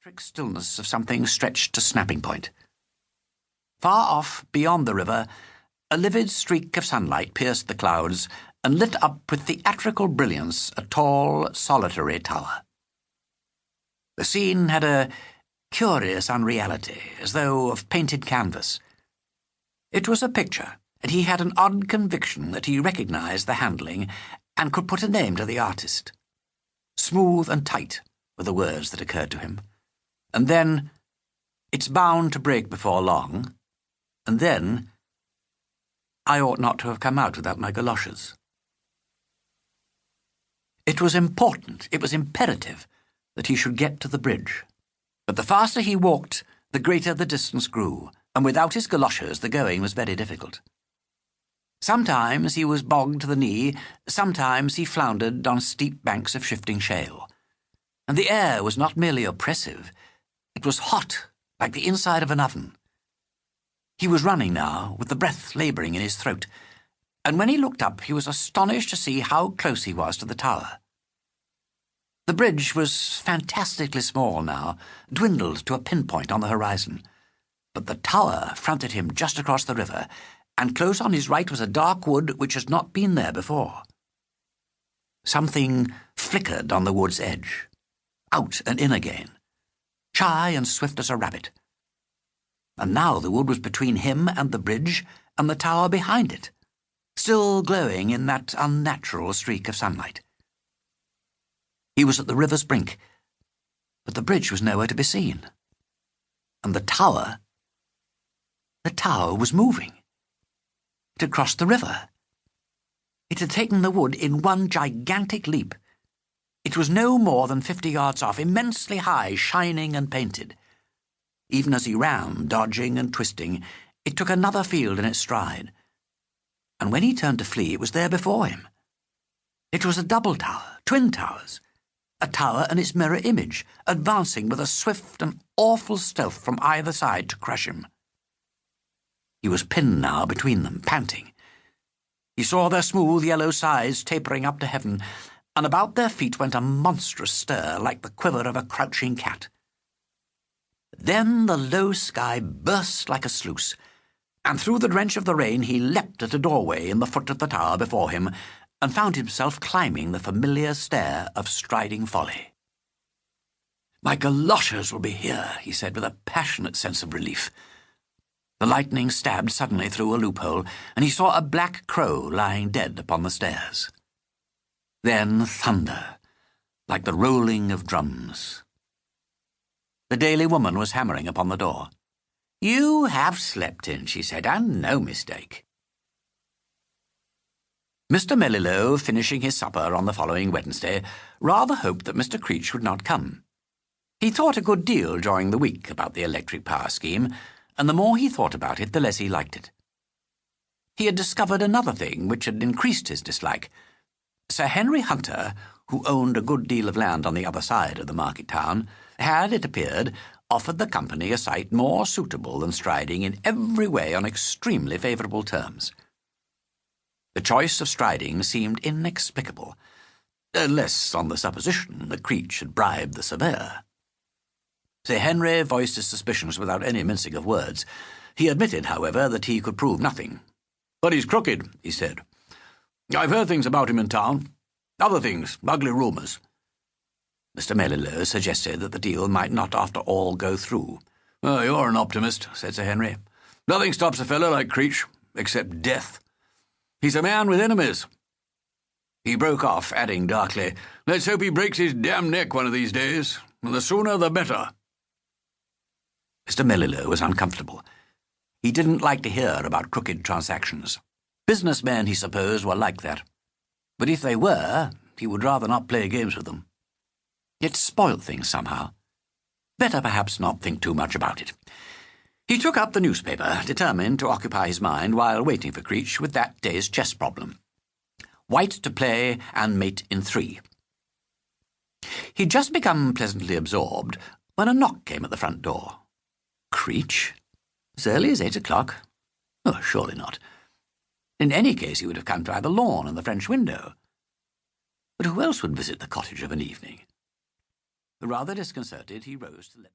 electric stillness of something stretched to snapping point. Far off, beyond the river, a livid streak of sunlight pierced the clouds and lit up with theatrical brilliance a tall, solitary tower. The scene had a curious unreality, as though of painted canvas. It was a picture, and he had an odd conviction that he recognized the handling and could put a name to the artist. Smooth and tight were the words that occurred to him. And then, it's bound to break before long. And then, I ought not to have come out without my galoshes. It was important, it was imperative, that he should get to the bridge. But the faster he walked, the greater the distance grew, and without his galoshes the going was very difficult. Sometimes he was bogged to the knee, sometimes he floundered on steep banks of shifting shale. And the air was not merely oppressive, it was hot, like the inside of an oven. He was running now, with the breath labouring in his throat, and when he looked up he was astonished to see how close he was to the tower. The bridge was fantastically small now, dwindled to a pinpoint on the horizon, but the tower fronted him just across the river, and close on his right was a dark wood which had not been there before. Something flickered on the wood's edge, out and in again, shy and swift as a rabbit. And now the wood was between him and the bridge and the tower behind it, still glowing in that unnatural streak of sunlight. He was at the river's brink, but the bridge was nowhere to be seen. And the tower was moving. It had crossed the river. It had taken the wood in one gigantic leap. It was no more than 50 yards off, immensely high, shining and painted. Even as he ran, dodging and twisting, it took another field in its stride. And when he turned to flee, it was there before him. It was a double tower, twin towers, a tower and its mirror image, advancing with a swift and awful stealth from either side to crush him. He was pinned now between them, panting. He saw their smooth yellow sides tapering up to heaven, and about their feet went a monstrous stir like the quiver of a crouching cat. Then the low sky burst like a sluice, and through the drench of the rain he leapt at a doorway in the foot of the tower before him, and found himself climbing the familiar stair of Striding Folly. "My galoshes will be here," he said with a passionate sense of relief. The lightning stabbed suddenly through a loophole, and he saw a black crow lying dead upon the stairs. Then thunder, like the rolling of drums. The daily woman was hammering upon the door. "You have slept in," she said, "and no mistake." Mr. Melilot, finishing his supper on the following Wednesday, rather hoped that Mr. Creech would not come. He thought a good deal during the week about the electric power scheme, and the more he thought about it, the less he liked it. He had discovered another thing which had increased his dislike. Sir Henry Hunter, who owned a good deal of land on the other side of the market town, had, it appeared, offered the company a site more suitable than Striding in every way on extremely favourable terms. The choice of Striding seemed inexplicable, unless on the supposition that Creech had bribed the surveyor. Sir Henry voiced his suspicions without any mincing of words. He admitted, however, that he could prove nothing. "But he's crooked," he said. "I've heard things about him in town. Other things, ugly rumours." Mr. Melilot suggested that the deal might not after all go through. "Oh, you're an optimist," said Sir Henry. "Nothing stops a fellow like Creech, except death. He's a man with enemies." He broke off, adding darkly, "Let's hope he breaks his damn neck one of these days, and the sooner the better." Mr. Melilot was uncomfortable. He didn't like to hear about crooked transactions. Businessmen, he supposed, were like that. But if they were, he would rather not play games with them. It spoilt things somehow. Better perhaps not think too much about it. He took up the newspaper, determined to occupy his mind while waiting for Creech with that day's chess problem. White to play and mate in 3. He'd just become pleasantly absorbed when a knock came at the front door. Creech? As early as 8 o'clock? Oh, surely not. In any case, he would have come to the lawn and the French window. But who else would visit the cottage of an evening? Rather disconcerted, he rose to let